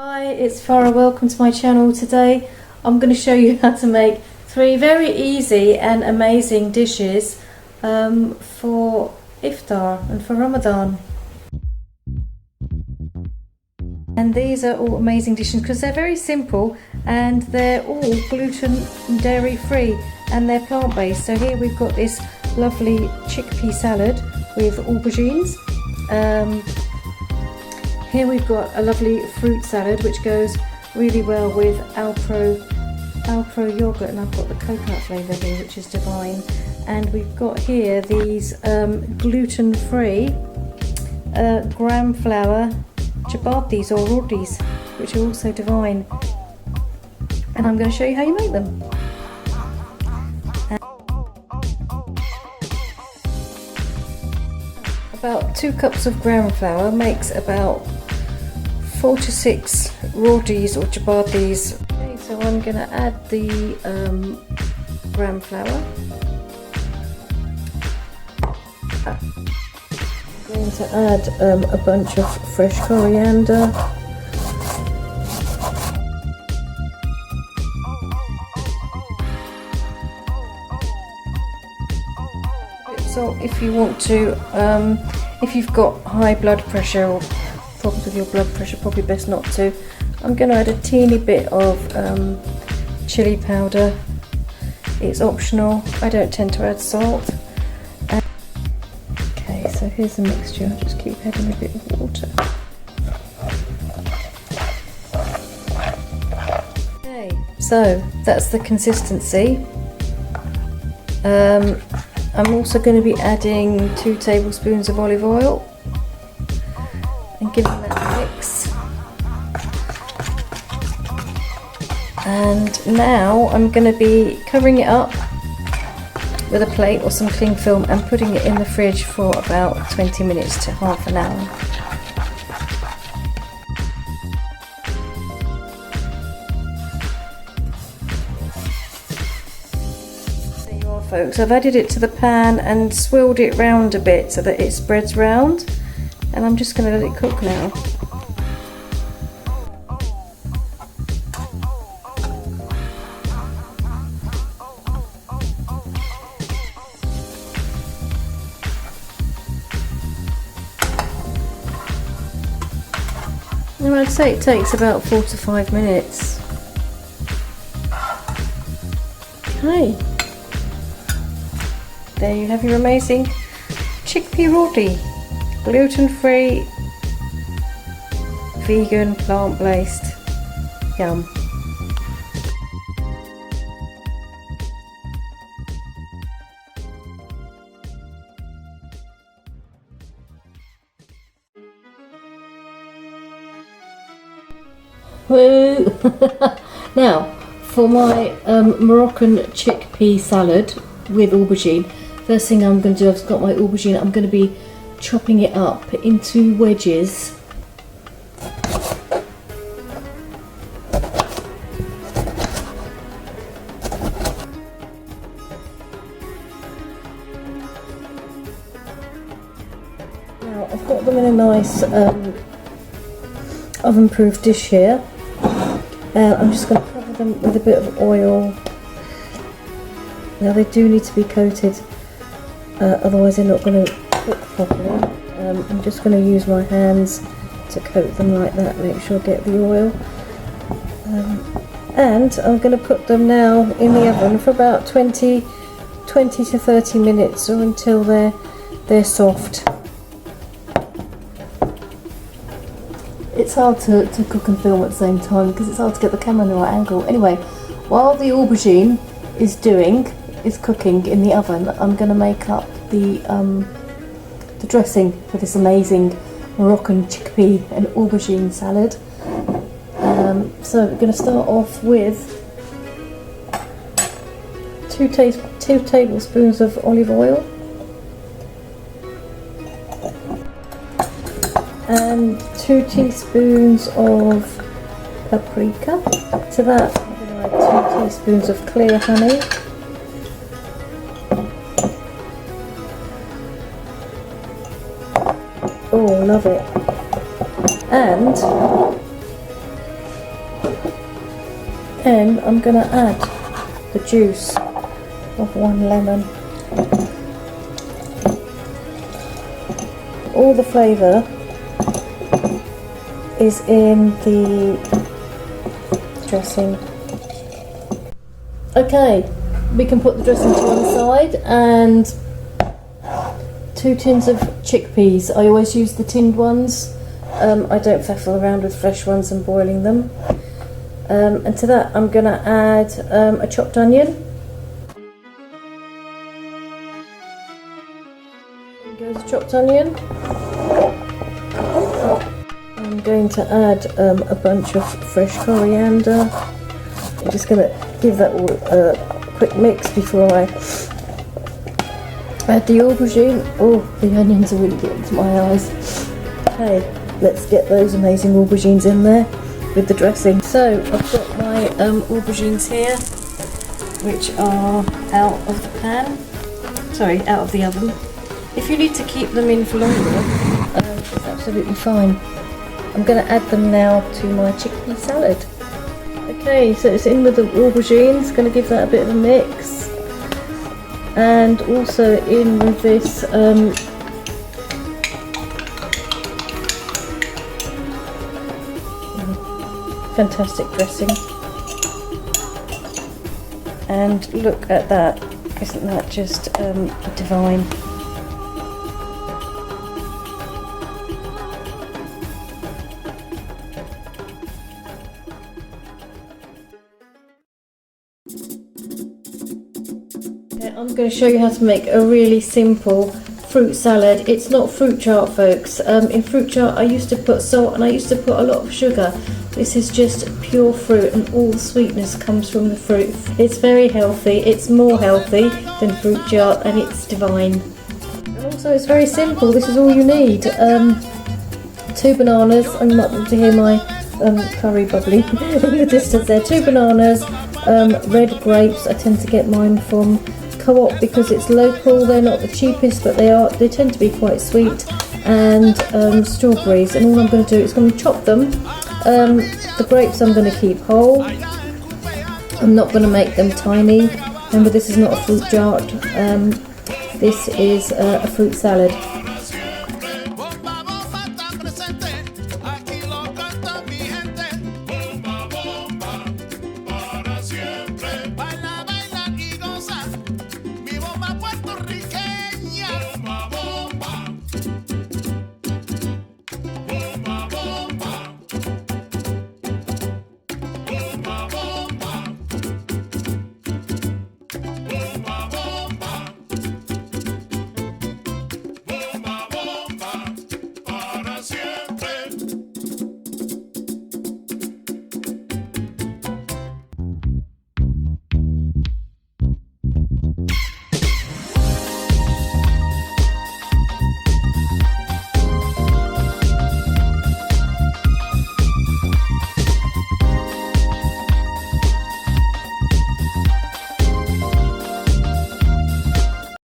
Hi, it's Farah. Welcome to my channel. Today I'm going to show you how to make 3 very easy and amazing dishes for iftar and for Ramadan. And these are all amazing dishes because they're very simple and they're all gluten and dairy free and they're plant based. So here we've got this lovely chickpea salad with aubergines. Here we've got a lovely fruit salad which goes really well with Alpro yogurt, and I've got the coconut flavour here which is divine. And we've got here these gluten-free gram flour chapatis or rotis which are also divine, and I'm going to show you how you make them. About 2 cups of gram flour makes about 4 to 6 rotis or chapatis. Okay, so I'm going to add the gram flour. I'm going to add a bunch of fresh coriander. So if you want to, if you've got high blood pressure or problems with your blood pressure, probably best not to. I'm going to add a teeny bit of chili powder. It's optional. I don't tend to add salt. Okay, so here's the mixture. I'll just keep adding a bit of water. Okay, so that's the consistency. I'm also going to be adding 2 tablespoons of olive oil and giving that a mix. And now I'm going to be covering it up with a plate or some cling film and putting it in the fridge for about 20 minutes to half an hour. Folks, I've added it to the pan and swirled it round a bit so that it spreads round, and I'm just going to let it cook now. And I'd say it takes about 4 to 5 minutes. Okay. There you have your amazing chickpea roti, gluten-free, vegan, plant-based. Yum. Woo! Now, for my Moroccan chickpea salad with aubergine, first thing I'm going to do, I've got my aubergine, I'm going to be chopping it up into wedges. Now I've got them in a nice oven-proof dish here. I'm just going to cover them with a bit of oil. Now they do need to be coated, otherwise they're not going to cook properly. I'm just going to use my hands to coat them like that, make sure I get the oil. And I'm going to put them now in the oven for about 20 to 30 minutes or until they're soft. It's hard to cook and film at the same time because it's hard to get the camera in the right angle. Anyway, while the aubergine is cooking in the oven, I'm going to make up the dressing for this amazing Moroccan chickpea and aubergine salad. So we're going to start off with 2 tablespoons of olive oil and 2 teaspoons of paprika. To that I'm going to add 2 teaspoons of clear honey. Oh, love it. And And I'm going to add the juice of 1 lemon. All the flavour is in the dressing. Okay, we can put the dressing to one side, and 2 tins of chickpeas. I always use the tinned ones. I don't faffle around with fresh ones and boiling them. And to that I'm going to add a chopped onion. There goes a chopped onion. I'm going to add a bunch of fresh coriander. I'm just going to give that all a quick mix before I add the aubergine. Oh, the onions are really getting to my eyes. Okay, let's get those amazing aubergines in there with the dressing. So I've got my aubergines here, which are out of the pan. Sorry, out of the oven. If you need to keep them in for longer, it's absolutely fine. I'm going to add them now to my chickpea salad. Okay, so it's in with the aubergines. Going to give that a bit of a mix, and also in with this fantastic dressing. And look at that, isn't that just divine? I'm going to show you how to make a really simple fruit salad. It's not fruit chart, folks. In fruit chart I used to put salt and I used to put a lot of sugar. This is just pure fruit, and all the sweetness comes from the fruit. It's very healthy. It's more healthy than fruit chart, and it's divine. And also it's very simple. This is all you need. 2 bananas. I'm not able to hear my curry bubbling in the distance there. 2 bananas, red grapes. I tend to get mine from Co-op because it's local. They're not the cheapest, but they tend to be quite sweet. And strawberries. And all I'm going to do is going to chop them. The grapes I'm going to keep whole. I'm not going to make them tiny. Remember, this is not a fruit chart. This is a fruit salad.